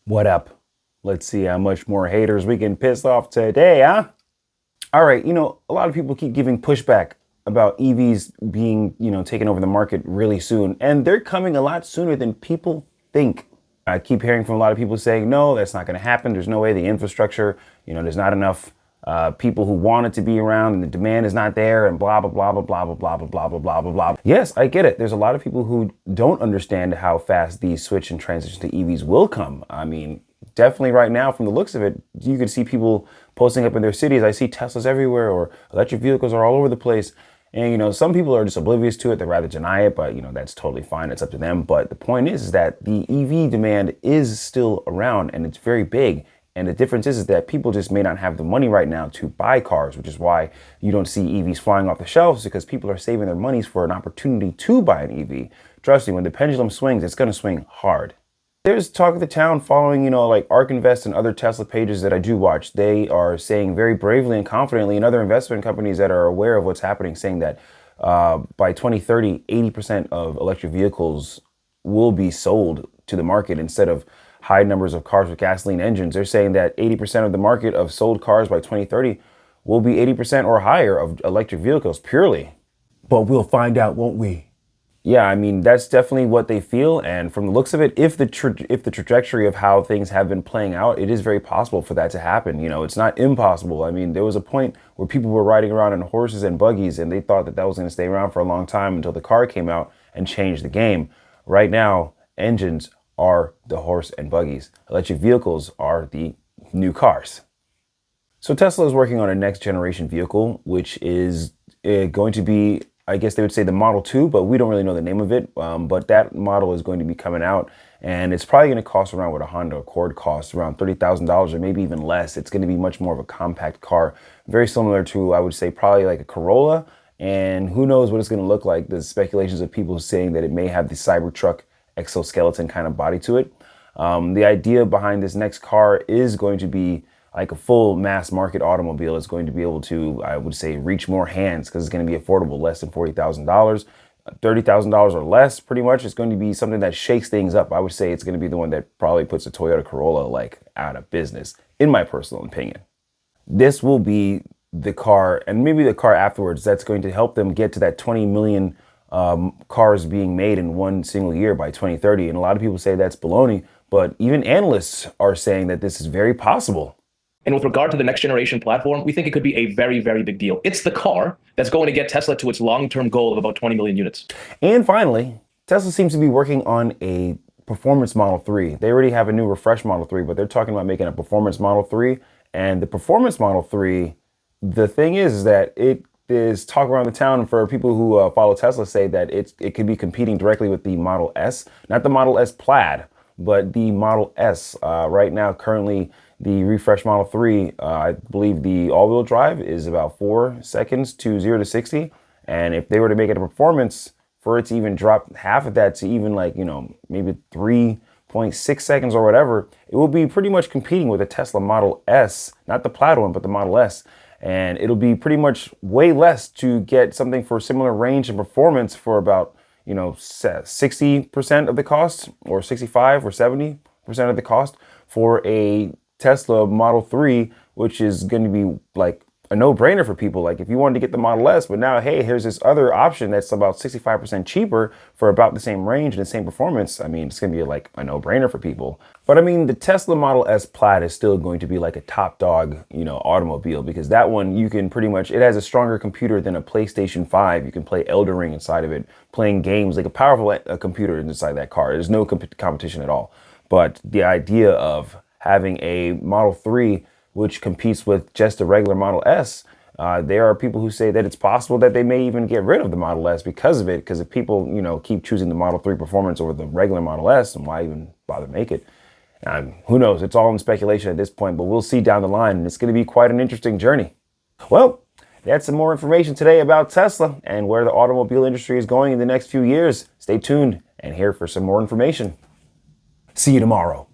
What up? Let's see how much more haters we can piss off today, huh? All right, a lot of people keep giving pushback about EVs being, taking over the market really soon, and they're coming a lot sooner than people think. I keep hearing from a lot of people saying, no, that's not going to happen. There's no way the infrastructure, there's not enough people who want it to be around and the demand is not there and blah, blah, blah, blah, blah, blah, blah, blah, blah, blah, blah, blah, blah. Yes, I get it. There's a lot of people who don't understand how fast the switch and transition to EVs will come. I mean, definitely right now, from the looks of it, you can see people posting up in their cities. I see Teslas everywhere or electric vehicles are all over the place. And, some people are just oblivious to it. They'd rather deny it, but, that's totally fine. It's up to them. But the point is that the EV demand is still around and it's very big. And the difference is that people just may not have the money right now to buy cars, which is why you don't see EVs flying off the shelves, because people are saving their monies for an opportunity to buy an EV. Trust me, when the pendulum swings, it's going to swing hard. There's talk of the town following, like ARK Invest and other Tesla pages that I do watch. They are saying very bravely and confidently, and other investment companies that are aware of what's happening, saying that by 2030, 80% of electric vehicles will be sold to the market instead of high numbers of cars with gasoline engines. They're saying that 80% of the market of sold cars by 2030 will be 80% or higher of electric vehicles purely. But we'll find out, won't we? Yeah, I mean, that's definitely what they feel. And from the looks of it, if the trajectory of how things have been playing out, it is very possible for that to happen. It's not impossible. I mean, there was a point where people were riding around in horses and buggies and they thought that that was going to stay around for a long time until the car came out and changed the game. Right now, engines are the horse and buggies. Electric vehicles are the new cars. So Tesla is working on a next generation vehicle, which is going to be, I guess they would say, the Model 2, but we don't really know the name of it. But that model is going to be coming out, and it's probably going to cost around what a Honda Accord costs, around $30,000 or maybe even less. It's going to be much more of a compact car, very similar to, I would say, probably like a Corolla. And who knows what it's going to look like. There's speculations of people saying that it may have the Cybertruck exoskeleton kind of body to it. The idea behind this next car is going to be like a full mass market automobile. It's going to be able to, I would say, reach more hands because it's going to be affordable, less than $40,000, $30,000 or less, pretty much. It's going to be something that shakes things up. I would say it's going to be the one that probably puts a Toyota Corolla like out of business, in my personal opinion. This will be the car, and maybe the car afterwards, that's going to help them get to that 20 million cars being made in one single year by 2030. And a lot of people say that's baloney, but even analysts are saying that this is very possible. And with regard to the next generation platform, we think it could be a very, very big deal. It's the car that's going to get Tesla to its long-term goal of about 20 million units. And finally, Tesla seems to be working on a performance Model 3. They already have a new refresh Model 3, but they're talking about making a performance Model 3. And the performance Model 3, the thing is that it is talk around the town for people who follow Tesla, say that it could be competing directly with the Model S, not the Model S Plaid, but the Model S. Right now, currently, the refresh Model 3, I believe the all-wheel drive is about 4 seconds to 0 to 60. And if they were to make it a performance, for it to even drop half of that to even maybe 3.6 seconds or whatever, it will be pretty much competing with the Tesla Model S, not the Plaid one, but the Model S. And it'll be pretty much way less to get something for similar range and performance for about, 60% of the cost, or 65 or 70% of the cost for a Tesla Model 3, which is going to be like a no-brainer for people. Like if you wanted to get the Model S, but now, hey, here's this other option that's about 65% cheaper for about the same range and the same performance. I mean, it's going to be like a no-brainer for people. But I mean, the Tesla Model S Plaid is still going to be like a top dog, automobile, because that one, you can pretty much, it has a stronger computer than a PlayStation 5. You can play Elden Ring inside of it, playing games, like a powerful computer inside that car. There's no competition at all. But the idea of having a Model 3 which competes with just a regular Model S, there are people who say that it's possible that they may even get rid of the Model S because of it. Because if people, keep choosing the Model 3 performance over the regular Model S, then why even bother make it? Who knows? It's all in speculation at this point, but we'll see down the line. And it's going to be quite an interesting journey. Well, that's some more information today about Tesla and where the automobile industry is going in the next few years. Stay tuned and here for some more information. See you tomorrow.